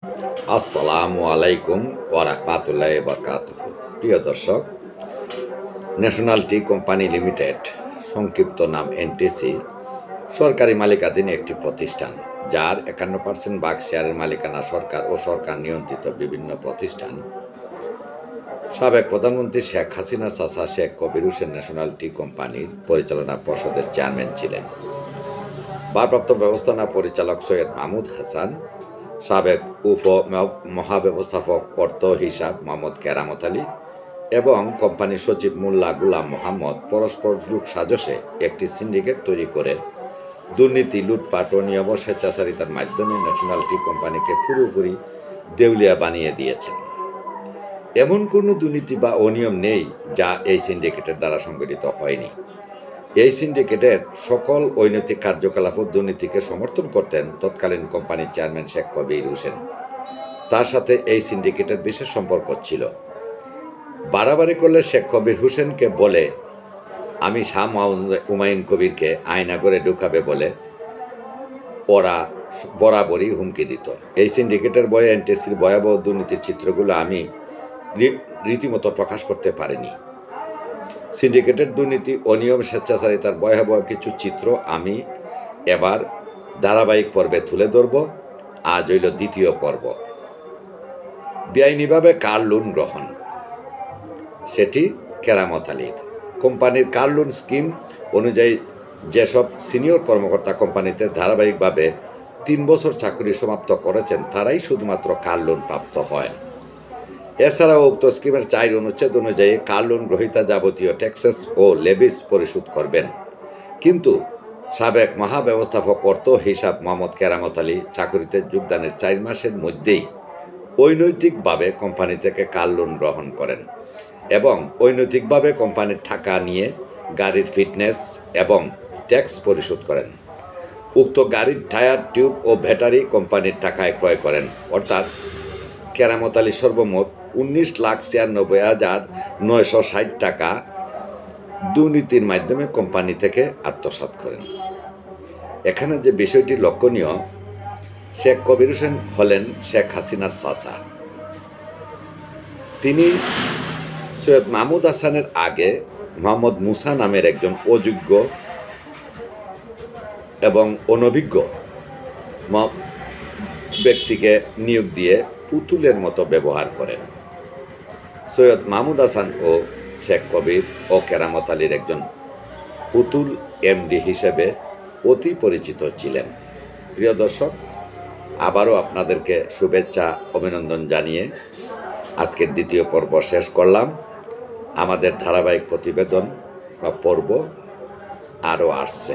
আসসালামু আলাইকুম ওয়া রাহমাতুল্লাহি ওয়া বারাকাতুহু। প্রিয় দর্শক, ন্যাশনাল টি কোম্পানি লিমিটেড, সংক্ষিপ্ত নাম এনটিসি, সরকারি মালিকাধীন একটি প্রতিষ্ঠান যার 51% ভাগ শেয়ারের মালিকানা সরকার ও সরকার নিয়ন্ত্রিত বিভিন্ন প্রতিষ্ঠান। সাবেক প্রধানমন্ত্রী শেখ হাসিনার চাচা শেখ কবির হোসেন ন্যাশনাল টি কোম্পানির পরিচালনা পর্ষদের চেয়ারম্যান ছিলেন। ভারপ্রাপ্ত ব্যবস্থাপনা পরিচালক সৈয়দ মাহমুদ হাসান, সাবেক মহাব্যবস্থাপক অর্থ হিসাব মোহাম্মদ কেরামত আলী এবং কোম্পানির সচিব মোল্লা গুলাম মোহাম্মদ পরস্পর যুগ সাজসে একটি সিন্ডিকেট তৈরি করে দুর্নীতি, লুটপাট ও নিয়ম স্বেচ্ছাচারিতার মাধ্যমে ন্যাশনাল টি কোম্পানিকে পুরোপুরি দেউলিয়া বানিয়ে দিয়েছেন। এমন কোনো দুর্নীতি বা অনিয়ম নেই যা এই সিন্ডিকেটের দ্বারা সংগঠিত হয়নি। এই সিন্ডিকেটের সকল অনৈতিক কার্যকলাপ ও দুর্নীতিকে সমর্থন করতেন তৎকালীন কোম্পানির চেয়ারম্যান শেখ কবির হোসেন। তার সাথে এই সিন্ডিকেটের বিশেষ সম্পর্ক ছিল। বাড়াবাড়ি করলে শেখ কবির হোসেনকে বলে আমি শাহ হুমায়ুন কবিরকে আয়নাগরে ঢুকাবে বলে ওরা বরাবরই হুমকি দিত। এই সিন্ডিকেটের বয়ে এনটিসির ভয়াবহ দুর্নীতির চিত্রগুলো আমি রীতিমতো প্রকাশ করতে পারিনি। সিন্ডিকেটের দুর্নীতি, অনিয়ম, স্বেচ্ছাচারিতার ভয়াবহ কিছু চিত্র আমি এবার ধারাবাহিক পর্বে তুলে ধরব। আজ হইল দ্বিতীয় পর্ব। বেআইনিভাবে কার লোন গ্রহণ, সেটি কেরামত আলীর। কোম্পানির কার লোন স্কিম অনুযায়ী যেসব সিনিয়র কর্মকর্তা কোম্পানিতে ধারাবাহিকভাবে 3 বছর চাকরি সমাপ্ত করেছেন তারাই শুধুমাত্র কার লোন প্রাপ্ত হয়। এছাড়াও উক্ত স্কিমের 4 অনুচ্ছেদ অনুযায়ী কার লোন গ্রহীতা যাবতীয় ট্যাক্সেস ও লেভিস পরিশোধ করবেন। কিন্তু সাবেক মহাব্যবস্থাপক অর্থ হিসাব মোহাম্মদ কেরামত আলী চাকরিতে যোগদানের 4 মাসের মধ্যেই অনৈতিকভাবে কোম্পানি থেকে কার লোন গ্রহণ করেন এবং অনৈতিকভাবে কোম্পানির টাকা নিয়ে গাড়ির ফিটনেস এবং ট্যাক্স পরিশোধ করেন। উক্ত গাড়ির টায়ার, টিউব ও ব্যাটারি কোম্পানির টাকায় ক্রয় করেন। অর্থাৎ কেরামত আলী সর্বমোট 19,96,960 টাকা দুর্নীতির মাধ্যমে কোম্পানি থেকে আত্মসাৎ করেন। এখানে যে বিষয়টি লক্ষণীয়, শেখ কবির হোসেন হলেন শেখ হাসিনার চাচা। তিনি সৈয়দ মাহমুদ হাসানের আগে মোহাম্মদ মুসা নামের একজন অযোগ্য এবং অনভিজ্ঞ ব্যক্তিকে নিয়োগ দিয়ে পুতুলের মতো ব্যবহার করেন। সৈয়দ মাহমুদ হাসান ও শেখ কবির ও কেরামত আলীর একজন পুতুল এমডি হিসেবে অতি পরিচিত ছিলেন। প্রিয় দর্শক, আবারও আপনাদেরকে শুভেচ্ছা, অভিনন্দন জানিয়ে আজকের দ্বিতীয় পর্ব শেষ করলাম। আমাদের ধারাবাহিক প্রতিবেদন বা পর্ব আরও আসছে।